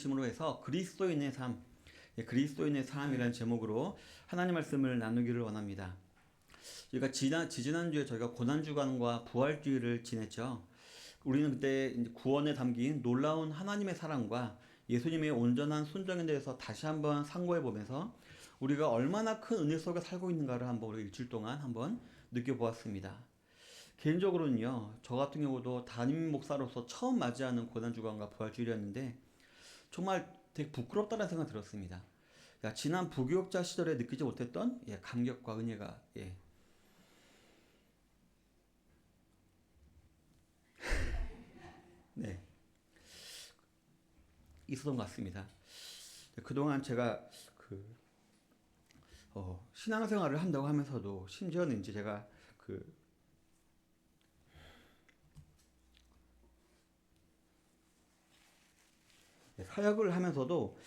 심으로 해서 그리스도인의 삶, 그리스도인의 삶이라는 제목으로 하나님 말씀을 나누기를 원합니다. 저희가 지지난주에 저희가 고난주간과 부활주의를 지냈죠. 우리는 그때 구원에 담긴 놀라운 하나님의 사랑과 예수님의 온전한 순종에 대해서 다시 한번 상고해 보면서 우리가 얼마나 큰 은혜 속에 살고 있는가를 한번 우리 일주일 동안 한번 느껴보았습니다. 개인적으로는요, 저 같은 경우도 담임 목사로서 처음 맞이하는 고난주간과 부활주일이었는데 정말 되게 부끄럽다는 생각이 들었습니다. 지난 부교육자 시절에 느끼지 못했던 감격과 은혜가 네, 있었던 것 같습니다. 그동안 제가 신앙생활을 한다고 하면서도 심지어는 이제 제가 사역을 하면서도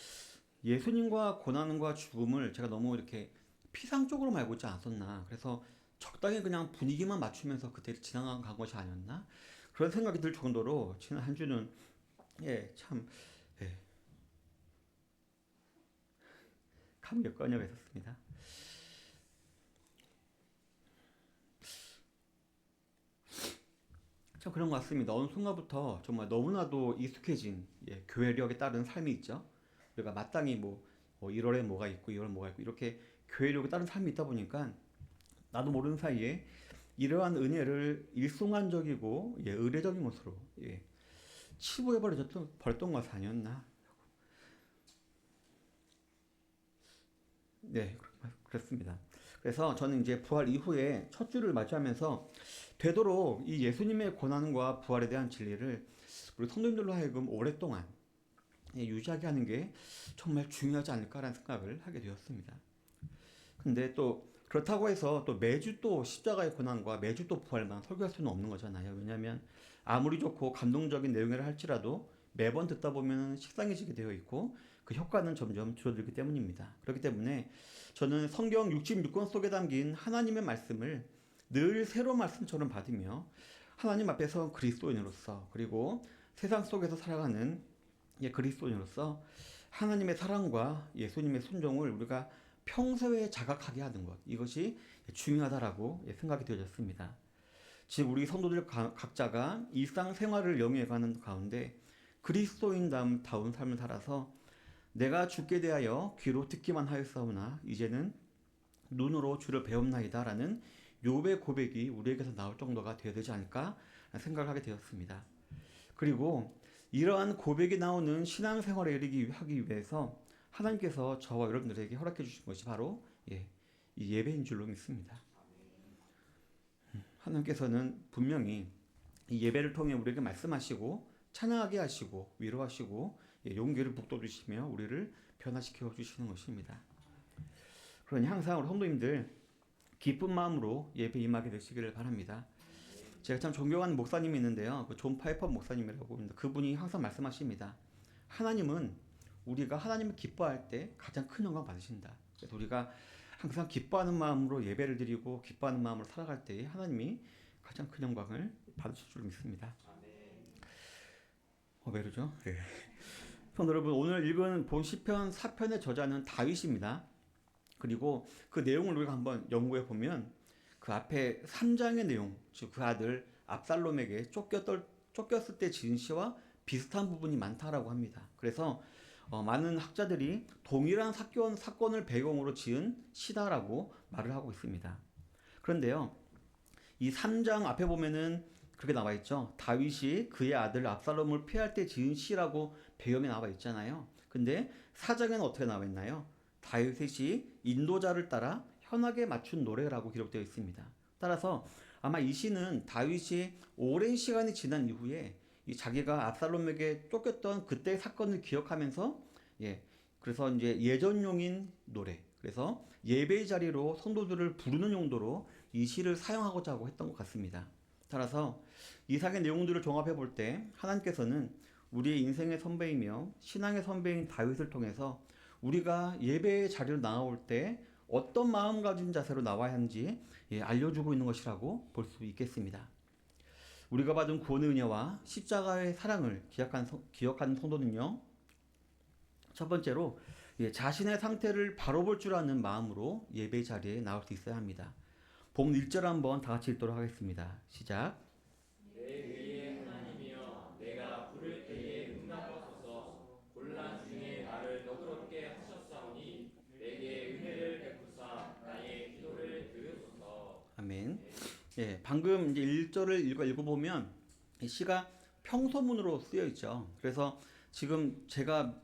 예수님과 고난과 죽음을 제가 너무 이렇게 피상적으로 알고 있지 않았었나. 그래서 적당히 그냥 분위기만 맞추면서 그때 지나간 것이 아니었나. 그런 생각이 들 정도로 지난 한 주는 참 감격과 은혜가 있었습니다. 참 그런 것 같습니다. 어느 순간부터 정말 너무나도 익숙해진 교회력에 따른 삶이 있죠. 우리가 마땅히 1월에 뭐가 있고 2월 뭐가 있고 이렇게 교회력에 따른 삶이 있다 보니까 나도 모르는 사이에 이러한 은혜를 일송한적이고 의례적인 것으로 치부해 버렸던 것이 아니었나. 네, 그렇습니다. 그래서 저는 이제 부활 이후에 첫 주를 맞이하면서 되도록 이 예수님의 고난과 부활에 대한 진리를 우리 성도님들로 하여금 오랫동안 유지하게 하는 게 정말 중요하지 않을까라는 생각을 하게 되었습니다. 근데 또 그렇다고 해서 또 매주 또 십자가의 고난과 매주 또 부활만 설교할 수는 없는 거잖아요. 왜냐하면 아무리 좋고 감동적인 내용이라 할지라도 매번 듣다 보면 식상해지게 되어 있고 그 효과는 점점 줄어들기 때문입니다. 그렇기 때문에 저는 성경 66권 속에 담긴 하나님의 말씀을 늘 새로운 말씀처럼 받으며 하나님 앞에서 그리스도인으로서 그리고 세상 속에서 살아가는 그리스도인으로서 하나님의 사랑과 예수님의 순종을 우리가 평소에 자각하게 하는 것, 이것이 중요하다라고 생각이 되어졌습니다. 즉 우리 성도들 각자가 일상생활을 영위해가는 가운데 그리스도인다운 삶을 살아서 내가 주께 대하여 귀로 듣기만 하였사오나 이제는 눈으로 주를 배움나이다라는 욥의 고백이 우리에게서 나올 정도가 되어야 되지 않을까 생각을 하게 되었습니다. 그리고 이러한 고백이 나오는 신앙생활에 하기 위해서 하나님께서 저와 여러분들에게 허락해 주신 것이 바로 이 예배인 줄로 믿습니다. 하나님께서는 분명히 이 예배를 통해 우리에게 말씀하시고 찬양하게 하시고 위로하시고 용기를 북돋우시며 우리를 변화시켜 주시는 것입니다. 그러니 항상 우리 성도님들 기쁜 마음으로 예배 임하게 되시기를 바랍니다. 제가 참 존경하는 목사님이 있는데요. 존 파이퍼 목사님이라고 합니다. 그분이 항상 말씀하십니다. 하나님은 우리가 하나님을 기뻐할 때 가장 큰 영광 받으신다. 그래서 우리가 항상 기뻐하는 마음으로 예배를 드리고 기뻐하는 마음으로 살아갈 때 하나님이 가장 큰 영광을 받으실 줄 믿습니다. 왜 그러죠? 네. 성도 여러분, 오늘 읽은 본 시편 4편의 저자는 다윗입니다. 그리고 그 내용을 우리가 한번 연구해 보면 그 앞에 3장의 내용, 즉 그 아들 압살롬에게 쫓겼을 때 지은 시와 비슷한 부분이 많다라고 합니다. 그래서 많은 학자들이 동일한 사건을 배경으로 지은 시다라고 말을 하고 있습니다. 그런데요, 이 3장 앞에 보면은 그렇게 나와 있죠. 다윗이 그의 아들 압살롬을 피할 때 지은 시라고 배경에 나와 있잖아요. 근데 4장에는 어떻게 나와 있나요? 다윗이 인도자를 따라 현악에 맞춘 노래라고 기록되어 있습니다. 따라서 아마 이 시는 다윗이 오랜 시간이 지난 이후에 이 자기가 압살롬에게 쫓겼던 그때의 사건을 기억하면서 그래서 이제 예전용인 노래, 그래서 예배의 자리로 성도들을 부르는 용도로 이 시를 사용하고자 하고 했던 것 같습니다. 따라서 이상의 내용들을 종합해 볼 때 하나님께서는 우리의 인생의 선배이며 신앙의 선배인 다윗을 통해서 우리가 예배의 자리로 나올 때 어떤 마음가짐 자세로 나와야 하는지 알려주고 있는 것이라고 볼 수 있겠습니다. 우리가 받은 구원의 은혜와 십자가의 사랑을 기억하는 성도는요, 첫 번째로 자신의 상태를 바로 볼 줄 아는 마음으로 예배 자리에 나올 수 있어야 합니다. 본문 1절 한번 다 같이 읽도록 하겠습니다. 시작. 내 의의 하나님이여 내가 부를 때에 응답하소서. 곤란 중에 나를 너그럽게 하셨사오니 내게 은혜를 베푸사 나의 기도를 들으소서. 아멘. 방금 이제 1절을 읽어보면 이 시가 평소문으로 쓰여 있죠. 그래서 지금 제가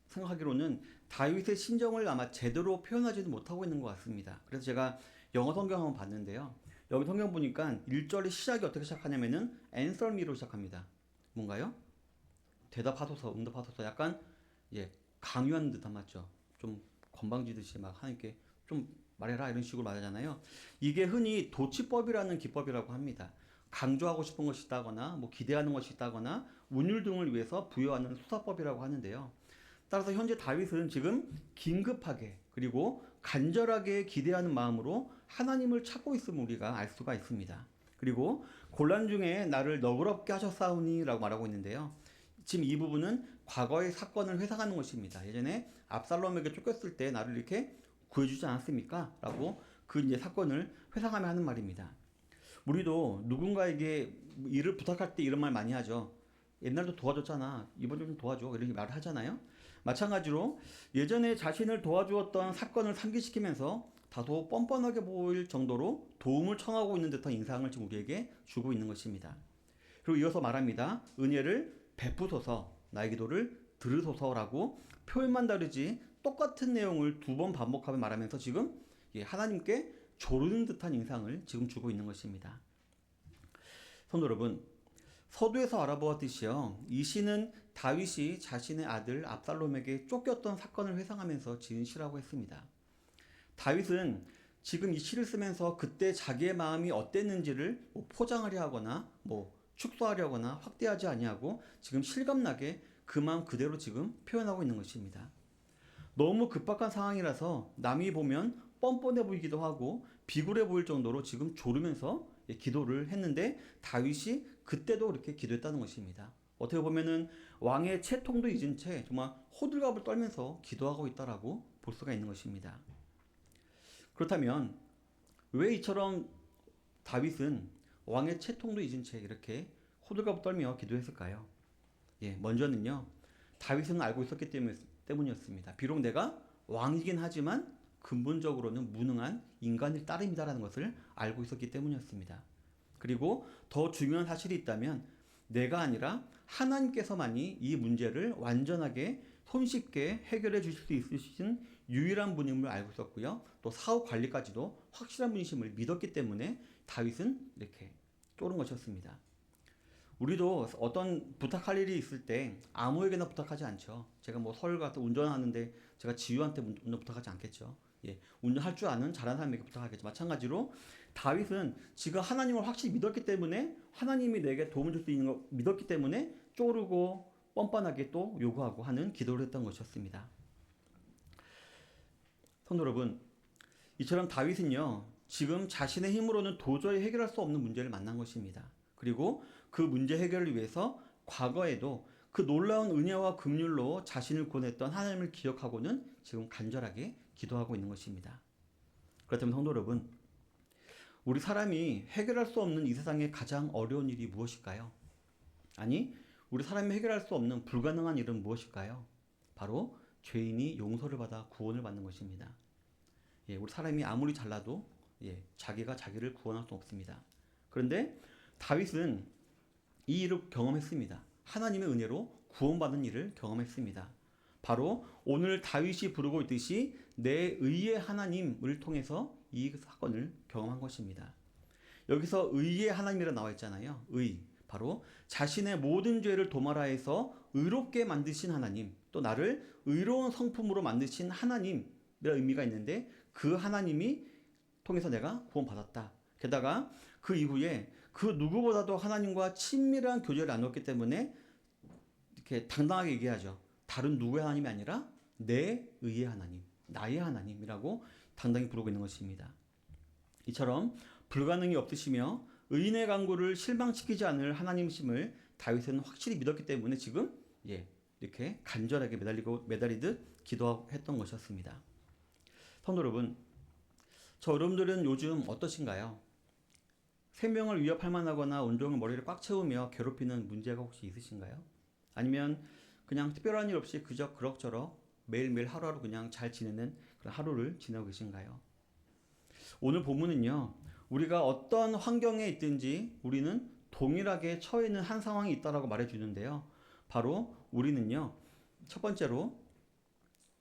생각하기로는 다윗의 심정을 아마 제대로 표현하지는 못하고 있는 것 같습니다. 그래서 제가 영어 성경 한번 봤는데요. 여기 성경 보니까 1절의 시작이 어떻게 시작하냐면은 answer me로 시작합니다. 뭔가요? 대답하소서, 응답하소서. 약간 강요하는 듯한, 맞죠? 좀 건방지듯이 막 하나님께 좀 말해라 이런 식으로 말하잖아요. 이게 흔히 도치법이라는 기법이라고 합니다. 강조하고 싶은 것이 있다거나 뭐 기대하는 것이 있다거나 운율 등을 위해서 부여하는 수사법이라고 하는데요. 따라서 현재 다윗은 지금 긴급하게 그리고 간절하게 기대하는 마음으로 하나님을 찾고 있음을 우리가 알 수가 있습니다. 그리고 곤란 중에 나를 너그럽게 하셨사오니 라고 말하고 있는데요. 지금 이 부분은 과거의 사건을 회상하는 것입니다. 예전에 압살롬에게 쫓겼을 때 나를 이렇게 구해주지 않았습니까? 라고 그 이제 사건을 회상하며 하는 말입니다. 우리도 누군가에게 일을 부탁할 때 이런 말 많이 하죠. 옛날도 도와줬잖아. 이번 좀 도와줘. 이렇게 말을 하잖아요. 마찬가지로 예전에 자신을 도와주었던 사건을 상기시키면서 다소 뻔뻔하게 보일 정도로 도움을 청하고 있는 듯한 인상을 지금 우리에게 주고 있는 것입니다. 그리고 이어서 말합니다. 은혜를 베푸소서, 나의 기도를 들으소서라고 표현만 다르지 똑같은 내용을 두 번 반복하며 말하면서 지금 하나님께 조르는 듯한 인상을 지금 주고 있는 것입니다. 성도 여러분, 서두에서 알아보았듯이요, 이 시는 다윗이 자신의 아들 압살롬에게 쫓겼던 사건을 회상하면서 지은 시라고 했습니다. 다윗은 지금 이 시를 쓰면서 그때 자기의 마음이 어땠는지를 포장하려 하거나 축소하려거나 확대하지 아니하고 지금 실감나게 그 마음 그대로 지금 표현하고 있는 것입니다. 너무 급박한 상황이라서 남이 보면 뻔뻔해 보이기도 하고 비굴해 보일 정도로 지금 졸으면서 기도를 했는데 다윗이 그때도 이렇게 기도했다는 것입니다. 어떻게 보면은 왕의 채통도 잊은 채 정말 호들갑을 떨면서 기도하고 있다라고 볼 수가 있는 것입니다. 그렇다면 왜 이처럼 다윗은 왕의 채통도 잊은 채 이렇게 호들갑을 떨며 기도했을까요? 먼저는요, 다윗은 알고 있었기 때문이었습니다. 비록 내가 왕이긴 하지만 근본적으로는 무능한 인간일 따름이다라는 것을 알고 있었기 때문이었습니다. 그리고 더 중요한 사실이 있다면 내가 아니라 하나님께서만이 이 문제를 완전하게 손쉽게 해결해 주실 수 있으신 유일한 분임을 알고 있었고요. 또 사후 관리까지도 확실한 분이심을 믿었기 때문에 다윗은 이렇게 쫄은 것이었습니다. 우리도 어떤 부탁할 일이 있을 때 아무에게나 부탁하지 않죠. 제가 서울 가서 운전하는데 제가 지유한테 운전 부탁하지 않겠죠. 운전할 줄 아는 잘하는 사람에게 부탁하겠죠. 마찬가지로 다윗은 지가 하나님을 확실히 믿었기 때문에 하나님이 내게 도움을 줄 수 있는 걸 믿었기 때문에 쪼르고 뻔뻔하게 또 요구하고 하는 기도를 했던 것이었습니다. 성도 여러분, 이처럼 다윗은요, 지금 자신의 힘으로는 도저히 해결할 수 없는 문제를 만난 것입니다. 그리고 그 문제 해결을 위해서 과거에도 그 놀라운 은혜와 긍휼로 자신을 구원했던 하나님을 기억하고는 지금 간절하게 기도하고 있는 것입니다. 그렇다면 성도 여러분, 우리 사람이 해결할 수 없는 이 세상의 가장 어려운 일이 무엇일까요? 아니, 우리 사람이 해결할 수 없는 불가능한 일은 무엇일까요? 바로 죄인이 용서를 받아 구원을 받는 것입니다. 우리 사람이 아무리 잘나도 자기가 자기를 구원할 수 없습니다. 그런데 다윗은 이 일을 경험했습니다. 하나님의 은혜로 구원받는 일을 경험했습니다. 바로 오늘 다윗이 부르고 있듯이 내 의의 하나님을 통해서 이 사건을 경험한 것입니다. 여기서 의의 하나님이라 나와 있잖아요. 의, 바로 자신의 모든 죄를 도말하여서 의롭게 만드신 하나님, 또 나를 의로운 성품으로 만드신 하나님이라 의미가 있는데 그 하나님이 통해서 내가 구원받았다. 게다가 그 이후에 그 누구보다도 하나님과 친밀한 교제를 나눴기 때문에 이렇게 당당하게 얘기하죠. 다른 누구의 하나님이 아니라 내 의의 하나님, 나의 하나님이라고 당당히 부르고 있는 것입니다. 이처럼 불가능이 없으시며 의인의 간구를 실망시키지 않을 하나님이심을 다윗은 확실히 믿었기 때문에 지금 이렇게 간절하게 매달리듯 기도했던 것이었습니다. 성도 여러분, 저 여러분들은 요즘 어떠신가요? 생명을 위협할 만하거나 온종일 머리를 꽉 채우며 괴롭히는 문제가 혹시 있으신가요? 아니면 그냥 특별한 일 없이 그저 그럭저럭 매일매일 하루하루 그냥 잘 지내는 그런 하루를 지내고 계신가요? 오늘 본문은요, 우리가 어떤 환경에 있든지 우리는 동일하게 처해 있는 한 상황이 있다라고 말해주는데요. 바로 우리는요, 첫 번째로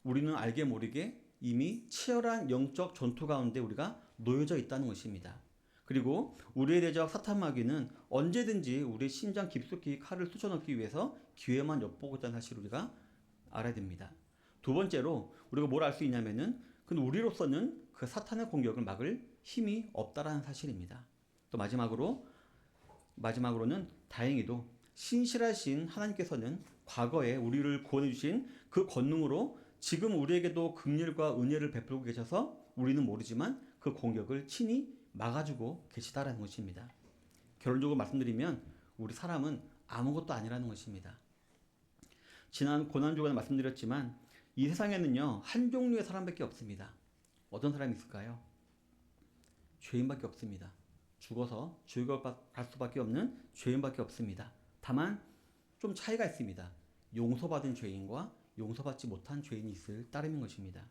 우리는 알게 모르게 이미 치열한 영적 전투 가운데 우리가 놓여져 있다는 것입니다. 그리고 우리의 대적 사탄 마귀는 언제든지 우리의 심장 깊숙이 칼을 쑤셔넣기 위해서 기회만 엿보고 있다는 사실을 우리가 알아야 됩니다. 두 번째로 우리가 뭘 알 수 있냐면은 그 우리로서는 그 사탄의 공격을 막을 힘이 없다라는 사실입니다. 또 마지막으로는 다행히도 신실하신 하나님께서는 과거에 우리를 구원해 주신 그 권능으로 지금 우리에게도 긍휼과 은혜를 베풀고 계셔서 우리는 모르지만 그 공격을 친히 막아주고 계시다라는 것입니다. 결론적으로 말씀드리면 우리 사람은 아무것도 아니라는 것입니다. 지난 고난주간에 말씀드렸지만 이 세상에는요, 한 종류의 사람밖에 없습니다. 어떤 사람이 있을까요? 죄인밖에 없습니다. 죽어서 지옥에 갈 수밖에 없는 죄인밖에 없습니다. 다만 좀 차이가 있습니다. 용서받은 죄인과 용서받지 못한 죄인이 있을 따름인 것입니다.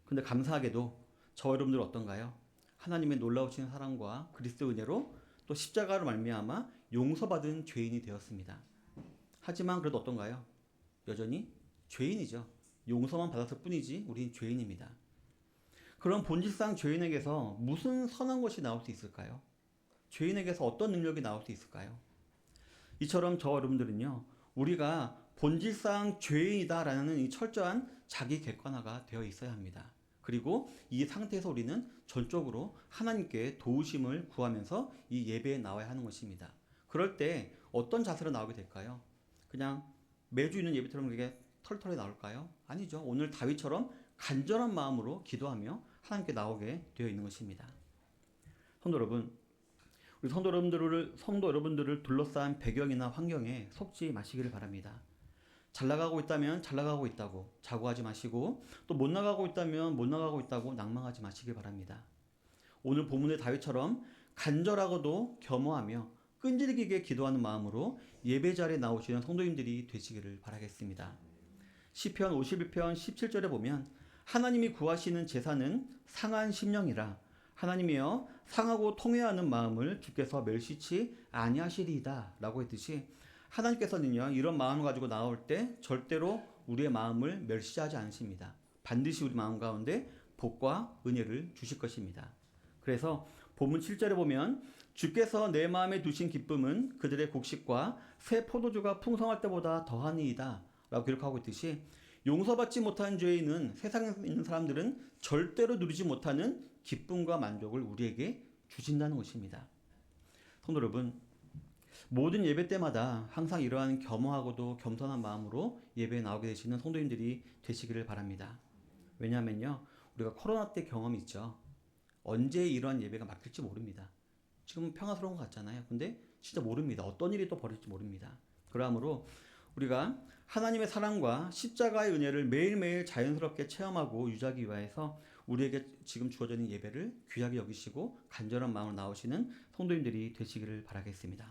근데 감사하게도 저 여러분들 어떤가요? 하나님의 놀라우신 사랑과 그리스도의 은혜로 또 십자가로 말미암아 용서받은 죄인이 되었습니다. 하지만 그래도 어떤가요? 여전히 죄인이죠. 용서만 받았을 뿐이지 우린 죄인입니다. 그럼 본질상 죄인에게서 무슨 선한 것이 나올 수 있을까요? 죄인에게서 어떤 능력이 나올 수 있을까요? 이처럼 저 여러분들은요, 우리가 본질상 죄인이다라는 이 철저한 자기 객관화가 되어 있어야 합니다. 그리고 이 상태에서 우리는 전적으로 하나님께 도우심을 구하면서 이 예배에 나와야 하는 것입니다. 그럴 때 어떤 자세로 나오게 될까요? 그냥 매주 있는 예배처럼 그게 털털히 나올까요? 아니죠. 오늘 다윗처럼 간절한 마음으로 기도하며 하나님께 나오게 되어 있는 것입니다. 성도 여러분, 우리 성도 여러분들을 둘러싼 배경이나 환경에 속지 마시기를 바랍니다. 잘 나가고 있다면 잘 나가고 있다고 자고하지 마시고, 또 못 나가고 있다면 못 나가고 있다고 낭망하지 마시길 바랍니다. 오늘 본문의 다윗처럼 간절하고도 겸허하며 끈질기게 기도하는 마음으로 예배 자리에 나오시는 성도님들이 되시기를 바라겠습니다. 시편 51편 17절에 보면 하나님이 구하시는 제사는 상한 심령이라 하나님이여 상하고 통회하는 마음을 주께서 멸시치 아니하시리이다 라고 했듯이 하나님께서는요, 이런 마음을 가지고 나올 때 절대로 우리의 마음을 멸시하지 않으십니다. 반드시 우리 마음 가운데 복과 은혜를 주실 것입니다. 그래서 본문 7절에 보면 주께서 내 마음에 두신 기쁨은 그들의 곡식과 새 포도주가 풍성할 때보다 더하니이다 라고 기록하고 있듯이 용서받지 못한 죄인은 세상에 있는 사람들은 절대로 누리지 못하는 기쁨과 만족을 우리에게 주신다는 것입니다. 성도 여러분, 모든 예배 때마다 항상 이러한 겸허하고도 겸손한 마음으로 예배에 나오게 되시는 성도님들이 되시기를 바랍니다. 왜냐하면요, 우리가 코로나 때 경험이 있죠. 언제 이러한 예배가 막힐지 모릅니다. 지금 평화스러운 것 같잖아요. 근데 진짜 모릅니다. 어떤 일이 또 벌어질지 모릅니다. 그러므로 우리가 하나님의 사랑과 십자가의 은혜를 매일매일 자연스럽게 체험하고 유지하기 위해서 우리에게 지금 주어져 있는 예배를 귀하게 여기시고 간절한 마음으로 나오시는 성도님들이 되시기를 바라겠습니다.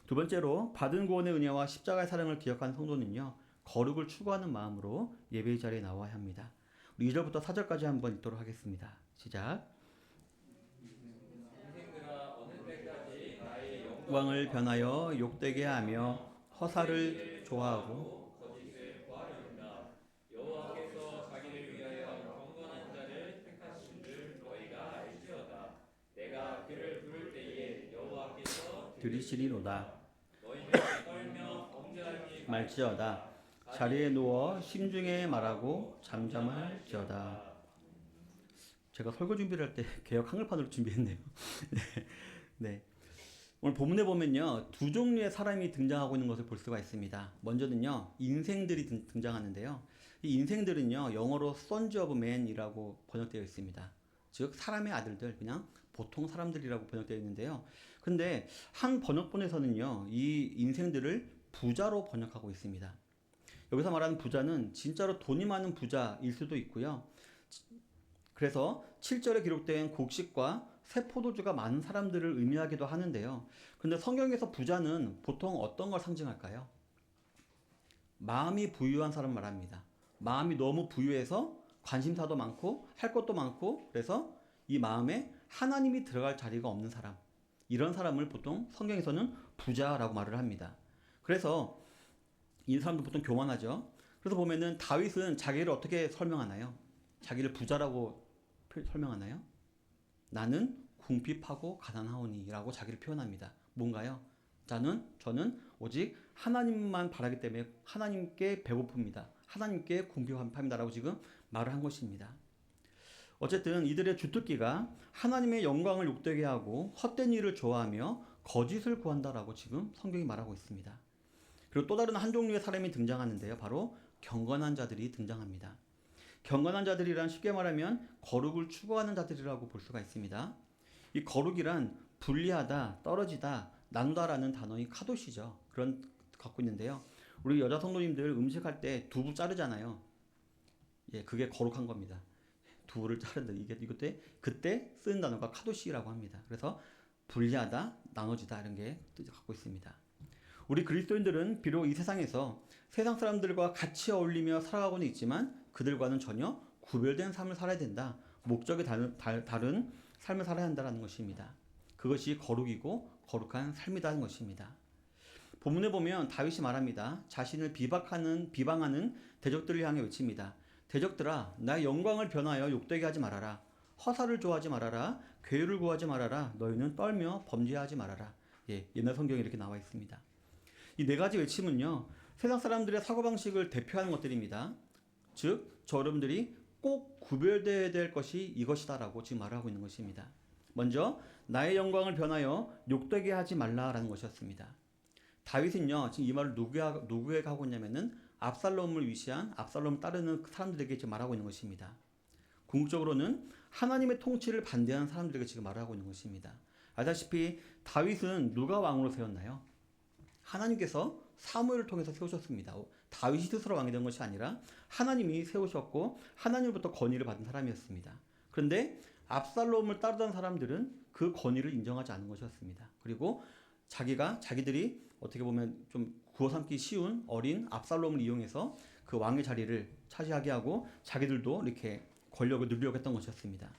두 번째로 받은 구원의 은혜와 십자가의 사랑을 기억하는 성도는요, 거룩을 추구하는 마음으로 예배의 자리에 나와야 합니다. 우리 2절부터 4절까지 한번 읽도록 하겠습니다. 시작. 영광을 변하여 욕되게 하며 허사를 좋아하고 여호와께서 자기를 위하여 경건한 자를 택하신 줄 너희가 알지어다. 내가 그를 부를 때에 여호와께서 들으시리로다. 너희는 떨며 범죄하지 말지어다. 자리에 누워 심중에 말하고 잠잠할지어다. 제가 설교 준비를 할 때 개역 한글판으로 준비했네요. 네. 오늘 본문에 보면요, 두 종류의 사람이 등장하고 있는 것을 볼 수가 있습니다. 먼저는요, 인생들이 등장하는데요. 이 인생들은요, 영어로 sons of men이라고 번역되어 있습니다. 즉 사람의 아들들, 그냥 보통 사람들이라고 번역되어 있는데요. 근데 한 번역본에서는요, 이 인생들을 부자로 번역하고 있습니다. 여기서 말하는 부자는 진짜로 돈이 많은 부자일 수도 있고요. 그래서 7절에 기록된 곡식과 새 포도주가 많은 사람들을 의미하기도 하는데요. 근데 성경에서 부자는 보통 어떤 걸 상징할까요? 마음이 부유한 사람 말합니다. 마음이 너무 부유해서 관심사도 많고 할 것도 많고 그래서 이 마음에 하나님이 들어갈 자리가 없는 사람. 이런 사람을 보통 성경에서는 부자라고 말을 합니다. 그래서 이 사람도 보통 교만하죠. 그래서 보면은 다윗은 자기를 어떻게 설명하나요? 자기를 부자라고 설명하나요? 나는 궁핍하고 가난하오니라고 자기를 표현합니다. 뭔가요? 저는 오직 하나님만 바라기 때문에 하나님께 배고픕니다. 하나님께 궁핍합니다라고 지금 말을 한 것입니다. 어쨌든 이들의 주특기가 하나님의 영광을 욕되게 하고 헛된 일을 좋아하며 거짓을 구한다라고 지금 성경이 말하고 있습니다. 그리고 또 다른 한 종류의 사람이 등장하는데요. 바로 경건한 자들이 등장합니다. 경건한 자들이란 쉽게 말하면 거룩을 추구하는 자들이라고 볼 수가 있습니다. 이 거룩이란 분리하다, 떨어지다, 나누다라는 단어의 카도시죠. 그런 갖고 있는데요. 우리 여자 성도님들 음식할 때 두부 자르잖아요. 예, 그게 거룩한 겁니다. 두부를 자른다. 그때 쓰는 단어가 카도시라고 합니다. 그래서 분리하다, 나눠지다 이런 게 뜻을 갖고 있습니다. 우리 그리스도인들은 비록 이 세상에서 세상 사람들과 같이 어울리며 살아가고는 있지만 그들과는 전혀 구별된 삶을 살아야 된다. 목적이 다른 삶을 살아야 한다는 것입니다. 그것이 거룩이고 거룩한 삶이라는 것입니다. 본문에 보면 다윗이 말합니다. 자신을 비방하는 대적들을 향해 외칩니다. 대적들아, 나의 영광을 변하여 욕되게 하지 말아라. 허사를 좋아하지 말아라. 괴유를 구하지 말아라. 너희는 떨며 범죄하지 말아라. 예, 옛날 성경에 이렇게 나와 있습니다. 이 네 가지 외침은요, 세상 사람들의 사고방식을 대표하는 것들입니다. 즉, 여러분들이 꼭 구별되어야 될 것이 이것이다라고 지금 말하고 있는 것입니다. 먼저, 나의 영광을 변하여 욕되게 하지 말라라는 것이었습니다. 다윗은요, 지금 이 말을 누구에게 하고 있냐면은 압살롬을 위시한 압살롬을 따르는 사람들에게 지금 말하고 있는 것입니다. 궁극적으로는 하나님의 통치를 반대하는 사람들에게 지금 말하고 있는 것입니다. 알다시피 다윗은 누가 왕으로 세웠나요? 하나님께서 사무엘을 통해서 세우셨습니다. 다윗이 스스로 왕이 된 것이 아니라 하나님이 세우셨고 하나님으로부터 권위를 받은 사람이었습니다. 그런데 압살롬을 따르던 사람들은 그 권위를 인정하지 않은 것이었습니다. 그리고 자기들이 어떻게 보면 좀 구워 삼기 쉬운 어린 압살롬을 이용해서 그 왕의 자리를 차지하게 하고 자기들도 이렇게 권력을 누리려고 했던 것이었습니다.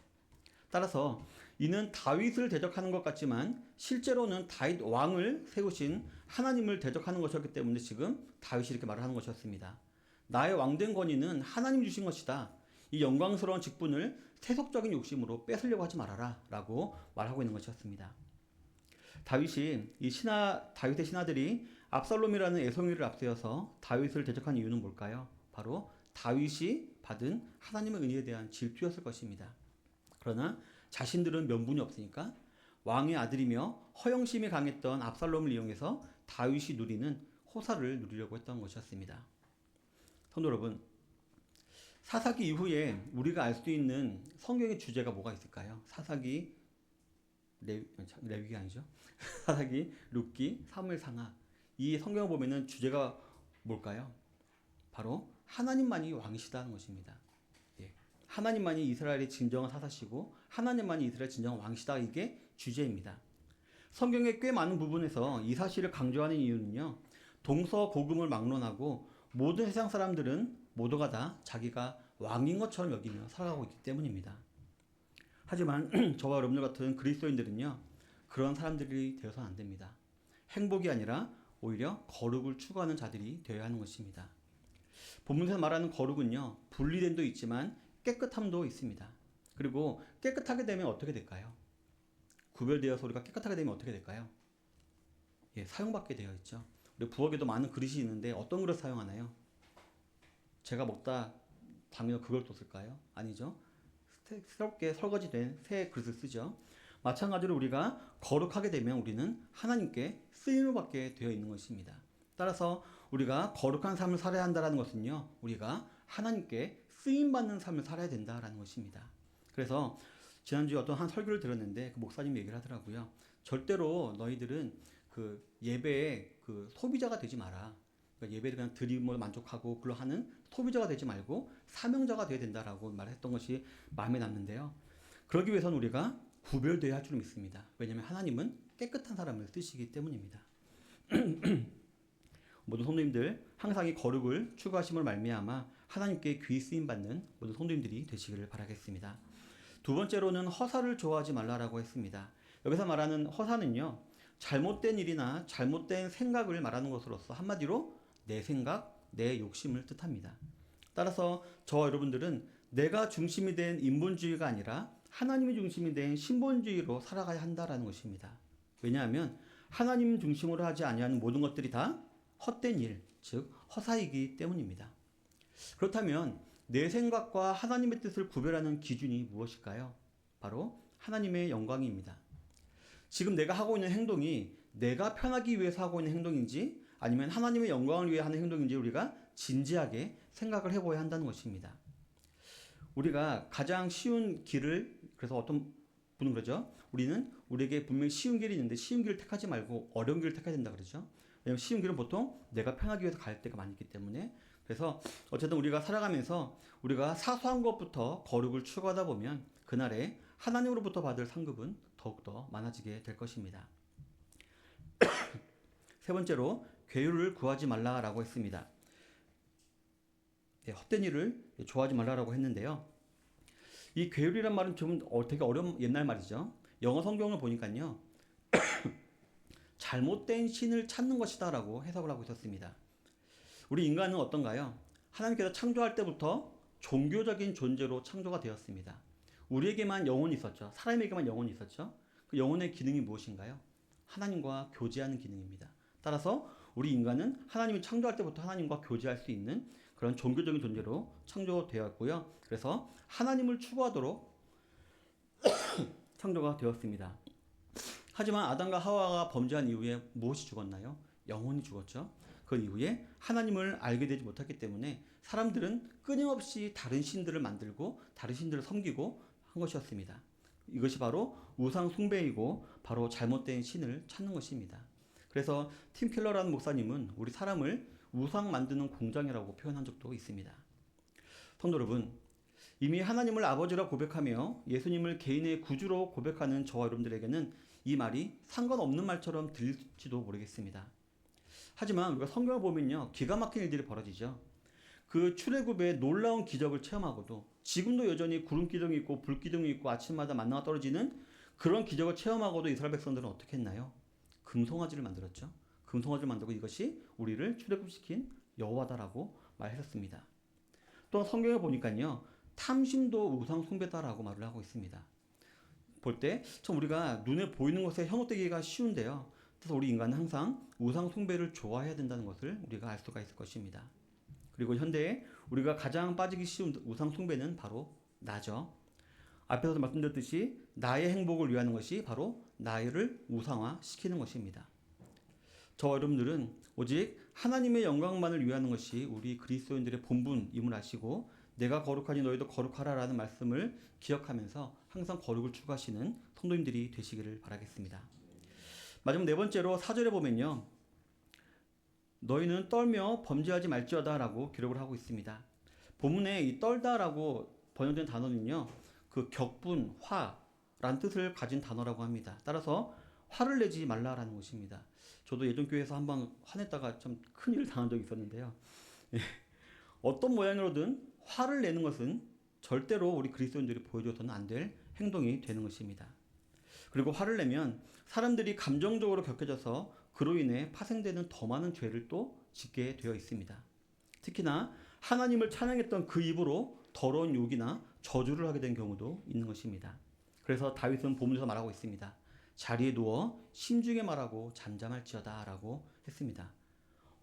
따라서 이는 다윗을 대적하는 것 같지만 실제로는 다윗 왕을 세우신 하나님을 대적하는 것이었기 때문에 지금 다윗이 이렇게 말을 하는 것이었습니다. 나의 왕된 권위는 하나님 주신 것이다. 이 영광스러운 직분을 세속적인 욕심으로 뺏으려고 하지 말아라 라고 말하고 있는 것이었습니다. 다윗의 신하들이 압살롬이라는 애송이를 앞세워서 다윗을 대적한 이유는 뭘까요? 바로 다윗이 받은 하나님의 은혜에 대한 질투였을 것입니다. 그러나 자신들은 명분이 없으니까 왕의 아들이며 허영심이 강했던 압살롬을 이용해서 다윗이 누리는 호사를 누리려고 했던 것이었습니다. 성도 여러분, 사사기 이후에 우리가 알 수 있는 성경의 주제가 뭐가 있을까요? 사사기, 레위기 아니죠? 사사기, 룻기, 사무엘 상하. 이 성경을 보면은 주제가 뭘까요? 바로 하나님만이 왕이시다는 것입니다. 예. 하나님만이 이스라엘의 진정한 사사시고 하나님만이 이스라엘의 진정한 왕이시다. 이게 주제입니다. 성경의 꽤 많은 부분에서 이 사실을 강조하는 이유는요. 동서고금을 막론하고 모든 세상 사람들은 모두가 다 자기가 왕인 것처럼 여기며 살아가고 있기 때문입니다. 하지만 저와 여러분들 같은 그리스도인들은요. 그런 사람들이 되어서는 안 됩니다. 행복이 아니라 오히려 거룩을 추구하는 자들이 되어야 하는 것입니다. 본문에서 말하는 거룩은요. 분리됨도 있지만 깨끗함도 있습니다. 그리고 깨끗하게 되면 어떻게 될까요? 구별되어서 우리가 깨끗하게 되면 어떻게 될까요? 예, 사용받게 되어 있죠. 우리 부엌에도 많은 그릇이 있는데 어떤 그릇 사용하나요? 제가 먹다 당연히 그걸 또 쓸까요? 아니죠. 새롭게 설거지된 새 그릇을 쓰죠. 마찬가지로 우리가 거룩하게 되면 우리는 하나님께 쓰임을 받게 되어 있는 것입니다. 따라서 우리가 거룩한 삶을 살아야 한다는 것은요. 우리가 하나님께 쓰임받는 삶을 살아야 된다는 것입니다. 그래서 지난주에 어떤 한 설교를 들었는데 그 목사님이 얘기를 하더라고요. 절대로 너희들은 그 예배의 그 소비자가 되지 마라. 그러니까 예배를 그냥 드림으로 만족하고 그걸로 하는 소비자가 되지 말고 사명자가 되어야 된다라고 말했던 것이 마음에 남는데요. 그러기 위해서는 우리가 구별되어야 할 줄 믿습니다. 왜냐하면 하나님은 깨끗한 사람을 뜻이기 때문입니다. 모든 성도님들 항상 이 거룩을 추구하심으로 말미암아 하나님께 귀 쓰임 받는 모든 성도님들이 되시기를 바라겠습니다. 두 번째로는 허사를 좋아하지 말라라고 했습니다. 여기서 말하는 허사는요, 잘못된 일이나 잘못된 생각을 말하는 것으로서 한마디로 내 생각, 내 욕심을 뜻합니다. 따라서 저와 여러분들은 내가 중심이 된 인본주의가 아니라 하나님이 중심이 된 신본주의로 살아가야 한다라는 것입니다. 왜냐하면 하나님 중심으로 하지 아니하는 모든 것들이 다 헛된 일, 즉 허사이기 때문입니다. 그렇다면 내 생각과 하나님의 뜻을 구별하는 기준이 무엇일까요? 바로 하나님의 영광입니다. 지금 내가 하고 있는 행동이 내가 편하기 위해서 하고 있는 행동인지 아니면 하나님의 영광을 위해 하는 행동인지 우리가 진지하게 생각을 해봐야 한다는 것입니다. 우리가 가장 쉬운 길을, 그래서 어떤 분은 그러죠. 우리는 우리에게 분명히 쉬운 길이 있는데 쉬운 길을 택하지 말고 어려운 길을 택해야 된다 그러죠. 왜냐하면 쉬운 길은 보통 내가 편하기 위해서 갈 때가 많기 때문에. 그래서 어쨌든 우리가 살아가면서 우리가 사소한 것부터 거룩을 추구하다 보면 그날에 하나님으로부터 받을 상급은 더욱더 많아지게 될 것입니다. 세 번째로 괴유를 구하지 말라라고 했습니다. 헛된 일을 좋아하지 말라라고 했는데요. 이 괴율이란 말은 좀 되게 어려운 옛날 말이죠. 영어 성경을 보니까요. 잘못된 신을 찾는 것이다라고 해석을 하고 있었습니다. 우리 인간은 어떤가요? 하나님께서 창조할 때부터 종교적인 존재로 창조가 되었습니다. 우리에게만 영혼이 있었죠. 사람에게만 영혼이 있었죠. 그 영혼의 기능이 무엇인가요? 하나님과 교제하는 기능입니다. 따라서 우리 인간은 하나님이 창조할 때부터 하나님과 교제할 수 있는 그런 종교적인 존재로 창조되었고요. 그래서 하나님을 추구하도록 창조가 되었습니다. 하지만 아담과 하와가 범죄한 이후에 무엇이 죽었나요? 영혼이 죽었죠. 그 이후에 하나님을 알게 되지 못했기 때문에 사람들은 끊임없이 다른 신들을 만들고 다른 신들을 섬기고 한 것이었습니다. 이것이 바로 우상 숭배이고 바로 잘못된 신을 찾는 것입니다. 그래서 팀 켈러라는 목사님은 우리 사람을 우상 만드는 공장이라고 표현한 적도 있습니다. 성도 여러분, 이미 하나님을 아버지라 고백하며 예수님을 개인의 구주로 고백하는 저와 여러분들에게는 이 말이 상관없는 말처럼 들릴지도 모르겠습니다. 하지만 우리가 성경을 보면요, 기가 막힌 일들이 벌어지죠. 그 출애굽의 놀라운 기적을 체험하고도 지금도 여전히 구름 기둥이 있고 불 기둥이 있고 아침마다 만나가 떨어지는 그런 기적을 체험하고도 이스라엘 백성들은 어떻게 했나요? 금송아지를 만들었죠. 금송아지를 만들고 이것이 우리를 출애굽시킨 여호와다라고 말했었습니다. 또 성경에 보니까요, 탐심도 우상 숭배다라고 말을 하고 있습니다. 볼 때 참 우리가 눈에 보이는 것에 현혹되기가 쉬운데요. 그래서 우리 인간은 항상 우상 숭배를 좋아해야 된다는 것을 우리가 알 수가 있을 것입니다. 그리고 현대에 우리가 가장 빠지기 쉬운 우상 숭배는 바로 나죠. 앞에서 말씀드렸듯이 나의 행복을 위하는 것이 바로 나를 우상화 시키는 것입니다. 저와 여러분들은 오직 하나님의 영광만을 위하는 것이 우리 그리스도인들의 본분임을 아시고 내가 거룩하니 너희도 거룩하라라는 말씀을 기억하면서 항상 거룩을 추구하시는 성도님들이 되시기를 바라겠습니다. 마지막 네 번째로 4절에 보면요. 너희는 떨며 범죄하지 말지어다라고 기록을 하고 있습니다. 본문에 이 떨다라고 번역된 단어는요. 그 격분, 화라는 뜻을 가진 단어라고 합니다. 따라서 화를 내지 말라라는 것입니다. 저도 예전 교회에서 한번 화냈다가 참 큰일을 당한 적이 있었는데요. 어떤 모양으로든 화를 내는 것은 절대로 우리 그리스도인들이 보여줘서는 안 될 행동이 되는 것입니다. 그리고 화를 내면 사람들이 감정적으로 격해져서 그로 인해 파생되는 더 많은 죄를 또 짓게 되어 있습니다. 특히나 하나님을 찬양했던 그 입으로 더러운 욕이나 저주를 하게 된 경우도 있는 것입니다. 그래서 다윗은 본문에서 말하고 있습니다. 자리에 누워 심중에 말하고 잠잠할지어다 라고 했습니다.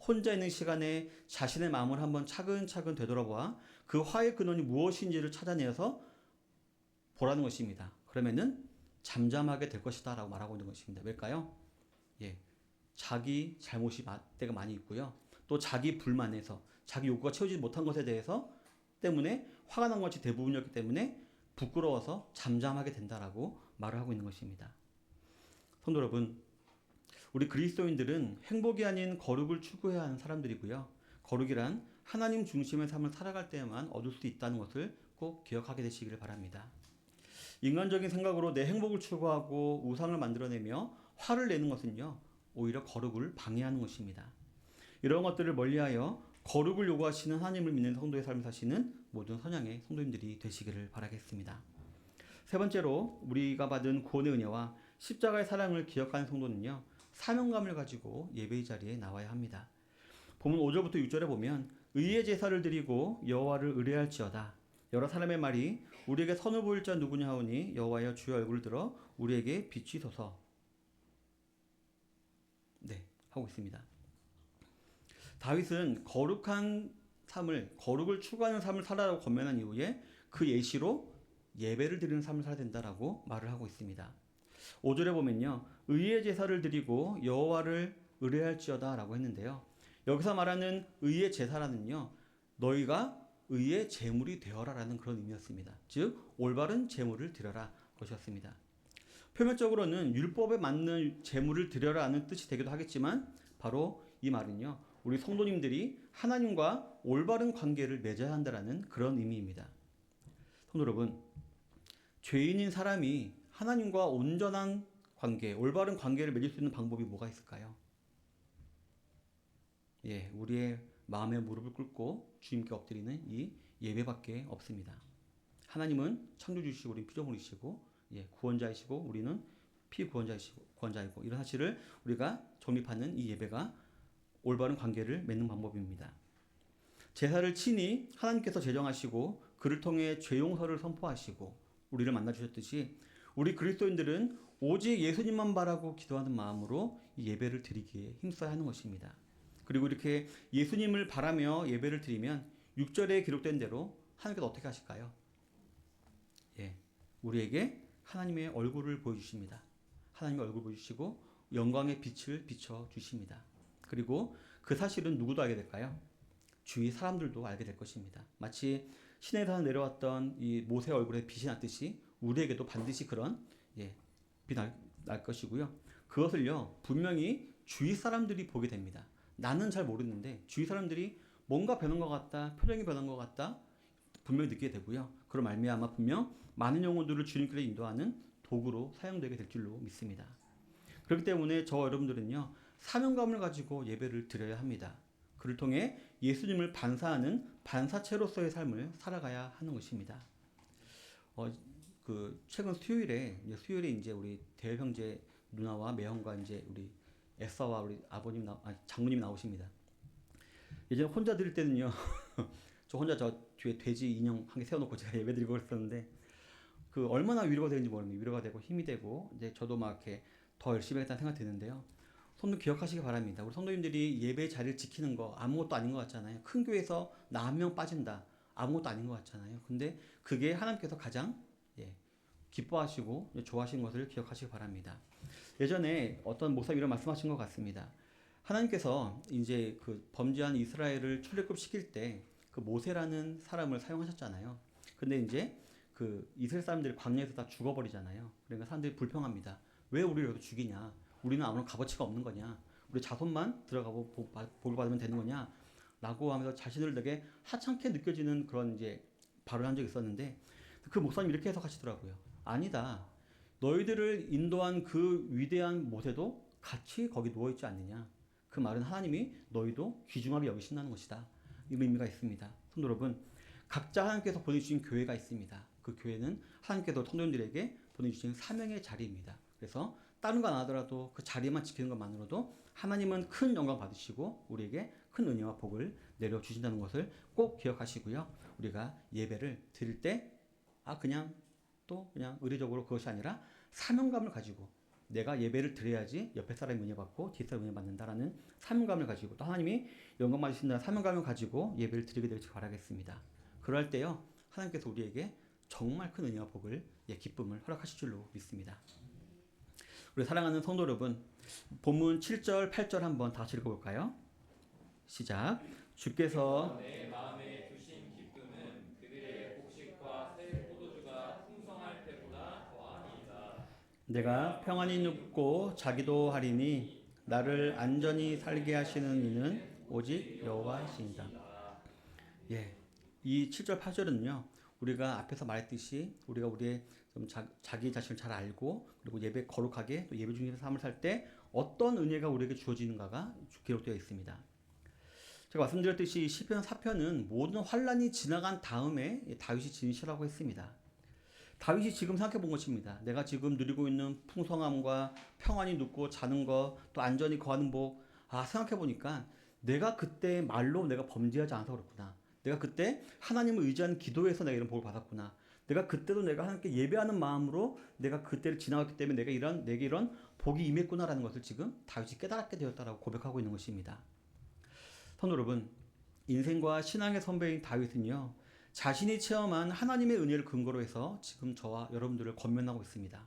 혼자 있는 시간에 자신의 마음을 한번 차근차근 되돌아보아 그 화의 근원이 무엇인지를 찾아내서 보라는 것입니다. 그러면은 잠잠하게 될 것이다 라고 말하고 있는 것입니다. 왜일까요? 자기 잘못이 때가 많이 있고요. 또 자기 불만에서 자기 욕구가 채워지지 못한 것에 대해서 때문에 화가 난 것이 대부분이었기 때문에 부끄러워서 잠잠하게 된다라고 말을 하고 있는 것입니다. 성도 여러분, 우리 그리스도인들은 행복이 아닌 거룩을 추구해야 하는 사람들이고요. 거룩이란 하나님 중심의 삶을 살아갈 때에만 얻을 수 있다는 것을 꼭 기억하게 되시기를 바랍니다. 인간적인 생각으로 내 행복을 추구하고 우상을 만들어내며 화를 내는 것은요, 오히려 거룩을 방해하는 것입니다. 이런 것들을 멀리하여 거룩을 요구하시는 하나님을 믿는 성도의 삶을 사시는 모든 선양의 성도님들이 되시기를 바라겠습니다. 세 번째로 우리가 받은 구원의 은혜와 십자가의 사랑을 기억하는 성도는요, 사명감을 가지고 예배의 자리에 나와야 합니다. 본문 5절부터 6절에 보면 의의 제사를 드리고 여호와를 의뢰할지어다. 여러 사람의 말이 우리에게 선을 보일 자 누구냐 하오니 여호와여 주의 얼굴을 들어 우리에게 비추소서. 네, 하고 있습니다. 다윗은 거룩한 삶을, 거룩을 추구하는 삶을 살아라고 권면한 이후에 그 예시로 예배를 드리는 삶을 살아야 된다라고 말을 하고 있습니다. 5절에 보면요, 의의 제사를 드리고 여호와를 의뢰할지어다라고 했는데요. 여기서 말하는 의의 제사라는요, 너희가 의의 제물이 되어라라는 그런 의미였습니다. 즉 올바른 제물을 드려라 것이었습니다. 표면적으로는 율법에 맞는 제물을 드려라는 뜻이 되기도 하겠지만 바로 이 말은요, 우리 성도님들이 하나님과 올바른 관계를 맺어야 한다라는 그런 의미입니다. 성도 여러분, 죄인인 사람이 하나님과 온전한 관계, 올바른 관계를 맺을 수 있는 방법이 뭐가 있을까요? 예, 우리의 마음의 무릎을 꿇고 주님께 엎드리는 이 예배밖에 없습니다. 하나님은 창조주시고 우리 피조물이시고, 예, 구원자이시고 우리는 구원자이고 이런 사실을 우리가 정립하는 이 예배가 올바른 관계를 맺는 방법입니다. 제사를 친히 하나님께서 제정하시고 그를 통해 죄 용서를 선포하시고 우리를 만나 주셨듯이 우리 그리스도인들은 오직 예수님만 바라고 기도하는 마음으로 이 예배를 드리기에 힘써야 하는 것입니다. 그리고 이렇게 예수님을 바라며 예배를 드리면 6절에 기록된 대로 하나님께서 어떻게 하실까요? 예, 우리에게 하나님의 얼굴을 보여주십니다. 하나님의 얼굴을 보여주시고 영광의 빛을 비춰주십니다. 그리고 그 사실은 누구도 알게 될까요? 주위 사람들도 알게 될 것입니다. 마치 시내에서 내려왔던 이 모세의 얼굴에 빛이 났듯이 우리에게도 반드시 그런 빛이 날 것이고요. 그것을요 분명히 주위 사람들이 보게 됩니다. 나는 잘 모르는데 주위 사람들이 뭔가 변한 것 같다, 표정이 변한 것 같다 분명히 느끼게 되고요. 그로 말미암아 분명 많은 영혼들을 주님께로 인도하는 도구로 사용되게 될 줄로 믿습니다. 그렇기 때문에 저 여러분들은요 사명감을 가지고 예배를 드려야 합니다. 그를 통해 예수님을 반사하는 반사체로서의 삶을 살아가야 하는 것입니다. 최근 수요일에 이제 우리 대열 형제 누나와 매형과 이제 우리 에사와 우리 장모님 나오십니다. 예전에 혼자 드릴 때는요, 저 혼자 저 뒤에 돼지 인형 한 개 세워놓고 제가 예배드리고 그랬었는데 그 얼마나 위로가 되는지 모릅니다. 위로가 되고 힘이 되고 이제 저도 막 이렇게 더 열심히 하겠다는 생각이 드는데요. 성도 기억하시기 바랍니다. 우리 성도님들이 예배 자리를 지키는 거 아무것도 아닌 것 같잖아요. 큰 교회에서 나 한 명 빠진다 아무것도 아닌 것 같잖아요. 근데 그게 하나님께서 가장 기뻐하시고 좋아하시는 것을 기억하시기 바랍니다. 예전에 어떤 목사님이 이런 말씀하신 것 같습니다. 하나님께서 이제 그 범죄한 이스라엘을 출애굽 시킬 때 그 모세라는 사람을 사용하셨잖아요. 근데 이제 그 이스라엘 사람들이 광야에서 다 죽어버리잖아요. 그러니까 사람들이 불평합니다. 왜 우리를 여기서 죽이냐? 우리는 아무런 값어치가 없는 거냐? 우리 자손만 들어가고 복을 받으면 되는 거냐? 라고 하면서 자신을 되게 하찮게 느껴지는 그런 이제 발언을 한 적이 있었는데 그 목사님이 이렇게 해석하시더라고요. 아니다. 너희들을 인도한 그 위대한 모세도 같이 거기 누워있지 않느냐. 그 말은 하나님이 너희도 귀중하게 여기신다는 것이다. 이 의미가 있습니다. 성도 여러분, 각자 하나님께서 보내주신 교회가 있습니다. 그 교회는 하나님께서 성도님들에게 보내주신 사명의 자리입니다. 그래서 다른 거 안 하더라도 그 자리만 지키는 것만으로도 하나님은 큰 영광 받으시고 우리에게 큰 은혜와 복을 내려주신다는 것을 꼭 기억하시고요. 우리가 예배를 드릴 때 그냥 의례적으로 그것이 아니라 사명감을 가지고 내가 예배를 드려야지 옆에 사람이 은혜 받고 뒷 사람이 은혜 받는다라는 사명감을 가지고 또 하나님이 영광 받으신다는 사명감을 가지고 예배를 드리게 되길 바라겠습니다. 그럴 때요 하나님께서 우리에게 정말 큰 은혜와 복을 기쁨을 허락하실 줄로 믿습니다. 우리 사랑하는 성도 여러분, 본문 7절 8절 한번 다 같이 읽어볼까요? 시작. 주께서 내 마음에 주신 기쁨은 그들의 곡식과 새 포도주가 풍성할 때보다 더하니이다. 내가 평안히 눕고 자기도 하리니 나를 안전히 살게 하시는 이는 오직 여호와이시니라. 예, 이 7절 8절은요. 우리가 앞에서 말했듯이 우리가 우리의 좀 자기 자신을 잘 알고 그리고 예배 거룩하게 또 예배 중에서 삶을 살 때 어떤 은혜가 우리에게 주어지는가가 기록되어 있습니다. 제가 말씀드렸듯이 시편 4편은 모든 환란이 지나간 다음에 다윗이 지은 시라고 했습니다. 다윗이 지금 생각해 본 것입니다. 내가 지금 누리고 있는 풍성함과 평안히 눕고 자는 것, 또 안전히 거하는 복, 생각해 보니까 내가 그때 말로 내가 범죄하지 않아서 그렇구나. 내가 그때 하나님을 의지한 기도에서 내가 이런 복을 받았구나. 내가 그때도 내가 하나님께 예배하는 마음으로 내가 그때를 지나갔기 때문에 내게 이런 복이 임했구나라는 것을 지금 다윗이 깨달았게 되었다라고 고백하고 있는 것입니다. 성도 여러분, 인생과 신앙의 선배인 다윗은요, 자신이 체험한 하나님의 은혜를 근거로 해서 지금 저와 여러분들을 권면하고 있습니다.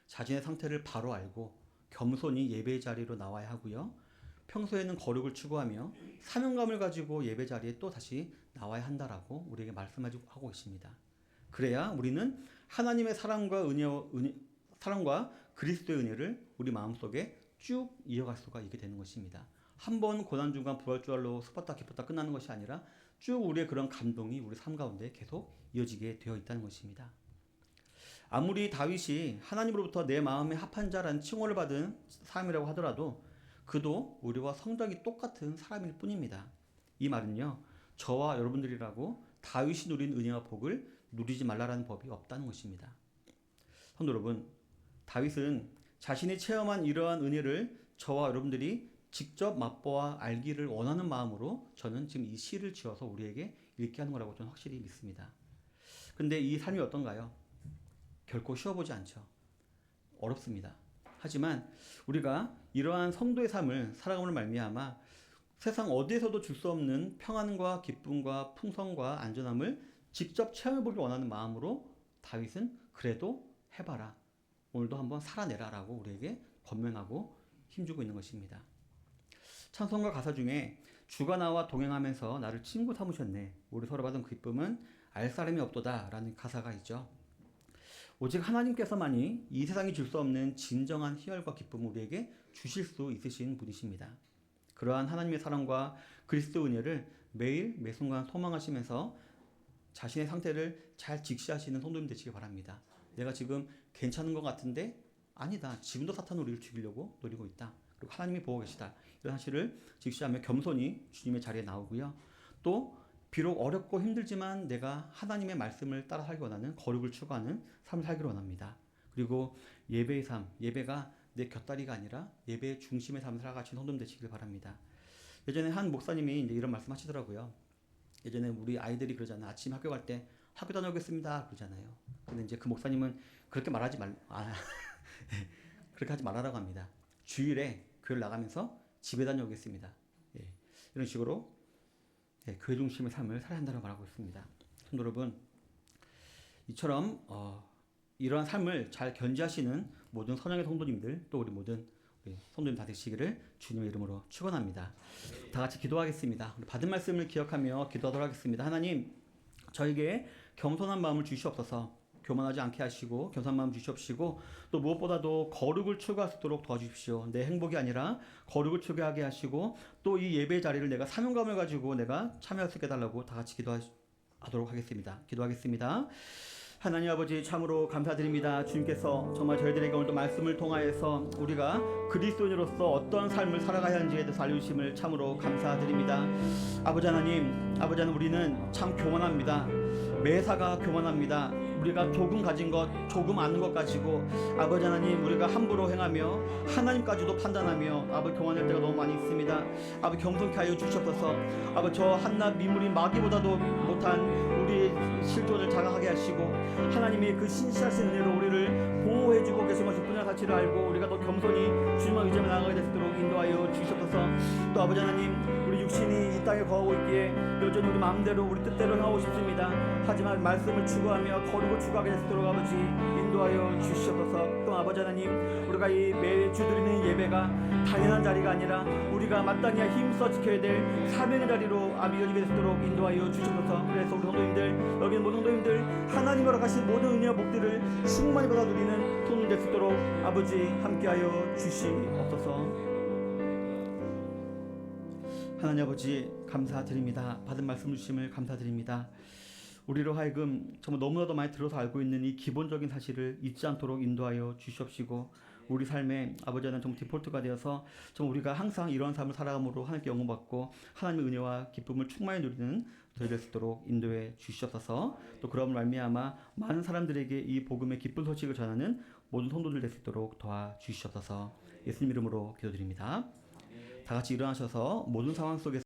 자신의 상태를 바로 알고 겸손히 예배의 자리로 나와야 하고요. 평소에는 거룩을 추구하며 사명감을 가지고 예배 자리에 또 다시 나와야 한다라고 우리에게 말씀하고 계십니다. 그래야 우리는 하나님의 사랑과 사랑과 그리스도의 은혜를 우리 마음속에 쭉 이어갈 수가 있게 되는 것입니다. 한 번 고난 중간 부활주알로 슬펐다 기뻤다 끝나는 것이 아니라 쭉 우리의 그런 감동이 우리 삶 가운데 계속 이어지게 되어 있다는 것입니다. 아무리 다윗이 하나님으로부터 내 마음에 합한 자라는 칭호를 받은 사람이라고 하더라도 그도 우리와 성격이 똑같은 사람일 뿐입니다. 이 말은요, 저와 여러분들이라고 다윗이 누린 은혜와 복을 누리지 말라라는 법이 없다는 것입니다. 성도 여러분, 다윗은 자신이 체험한 이러한 은혜를 저와 여러분들이 직접 맛보아 알기를 원하는 마음으로 저는 지금 이 시를 지어서 우리에게 읽게 하는 거라고 저는 확실히 믿습니다. 근데 이 삶이 어떤가요? 결코 쉬워보지 않죠. 어렵습니다. 하지만 우리가 이러한 성도의 삶을 살아감으로 말미암아 세상 어디에서도 줄 수 없는 평안과 기쁨과 풍성과 안전함을 직접 체험해보기 원하는 마음으로 다윗은 그래도 해봐라. 오늘도 한번 살아내라 라고 우리에게 권면하고 힘주고 있는 것입니다. 찬송가 가사 중에 주가 나와 동행하면서 나를 친구 삼으셨네. 우리 서로 받은 기쁨은 알 사람이 없도다 라는 가사가 있죠. 오직 하나님께서만이 이 세상이 줄 수 없는 진정한 희열과 기쁨을 우리에게 주실 수 있으신 분이십니다. 그러한 하나님의 사랑과 그리스도 은혜를 매일 매순간 소망하시면서 자신의 상태를 잘 직시하시는 성도님 되시기 바랍니다. 내가 지금 괜찮은 것 같은데 아니다. 지금도 사탄은 우리를 죽이려고 노리고 있다. 그리고 하나님이 보고 계시다. 이런 사실을 직시하며 겸손히 주님의 자리에 나오고요. 또 비록 어렵고 힘들지만 내가 하나님의 말씀을 따라 살기 원하는 거룩을 추구하는 삶을 살기를 원합니다. 그리고 예배의 삶, 예배가 내 곁다리가 아니라 예배의 중심의 삶을 살아가신 성도님 되시길 바랍니다. 예전에 한 목사님이 이제 이런 말씀 하시더라고요. 예전에 우리 아이들이 그러잖아요. 아침 학교 갈 때 학교 다녀오겠습니다 그러잖아요. 근데 이제 그 목사님은 그렇게 그렇게 하지 말라고 합니다. 주일에 교회를 나가면서 집에 다녀오겠습니다. 이런 식으로 교회 중심의 삶을 살아야 한다고 말하고 있습니다. 성도 여러분, 이처럼 이러한 삶을 잘 견지하시는 모든 선영의 성도님들, 또 우리 모든 성도님 다 되시기를 주님의 이름으로 축원합니다. 다 같이 기도하겠습니다. 받은 말씀을 기억하며 기도하도록 하겠습니다. 하나님, 저에게 겸손한 마음을 주시옵소서. 교만하지 않게 하시고 겸손한 마음 주시옵시고 또 무엇보다도 거룩을 추구할 수 있도록 도와주십시오. 내 행복이 아니라 거룩을 추구하게 하시고 또 이 예배 자리를 내가 사명감을 가지고 내가 참여할 수 있게 해달라고 다 같이 기도하도록 하겠습니다. 기도하겠습니다. 하나님 아버지, 참으로 감사드립니다. 주님께서 정말 저희들에게 오늘도 말씀을 통하여서 우리가 그리스도인으로서 어떤 삶을 살아가야 하는지에 대해서 알려주심을 참으로 감사드립니다. 아버지 하나님, 아버지 하나님, 우리는 참 교만합니다. 매사가 교만합니다. 우리가 조금 가진 것, 조금 아는 것 가지고 아버지 하나님, 우리가 함부로 행하며 하나님까지도 판단하며 아버지 교만할 때가 너무 많이 있습니다. 아버지 겸손케 하여 주시옵소서. 아버지 저 한낱 민물인 마귀보다도 못한 우리 실존을 자각하게 하시고 하나님의 그 신실하신 은혜로 우리를 보호해주고 계신 것을 분야 사실을 알고 우리가 더 겸손히 주님만 의지하며 나아가게 되도록 인도하여 주시옵소서. 또 아버지 하나님, 우리 육신이 이 땅에 거하고 있기에 여전히 우리 마음대로 우리 뜻대로 행하고 싶습니다. 하지만 말씀을 추구하며 거룩을 추구하게 되도록 아버지 인도하여 주시옵소서. 또 아버지 하나님, 우리가 이 매주 드리는 예배가 당연한 자리가 아니라 우리가 마땅히 힘써 지켜야 될 사명의 자리로 이어지게 되도록 인도하여 주시옵소서. 그래서 우리 성도님들, 여기 모든 성도님들 하나님으로 가신 모든 은혜와 복들을 충만히 받아 누리는 손을 될 수 있도록 아버지 함께하여 주시옵소서. 하나님 아버지 감사드립니다. 받은 말씀 주심을 감사드립니다. 우리로 하여금 정말 너무나도 많이 들어서 알고 있는 이 기본적인 사실을 잊지 않도록 인도하여 주시옵시고 우리 삶에 아버지 하나님 정말 디폴트가 되어서 정말 우리가 항상 이러한 삶을 살아감으로 하나님께 영광받고 하나님의 은혜와 기쁨을 충만히 누리는 저희 될 수 있도록 인도해 주시옵소서. 또 그런 말미암아 많은 사람들에게 이 복음의 기쁜 소식을 전하는 모든 성도들 될 수 있도록 도와주시옵소서. 예수님 이름으로 기도드립니다. 다 같이 일어나셔서 모든 상황 속에서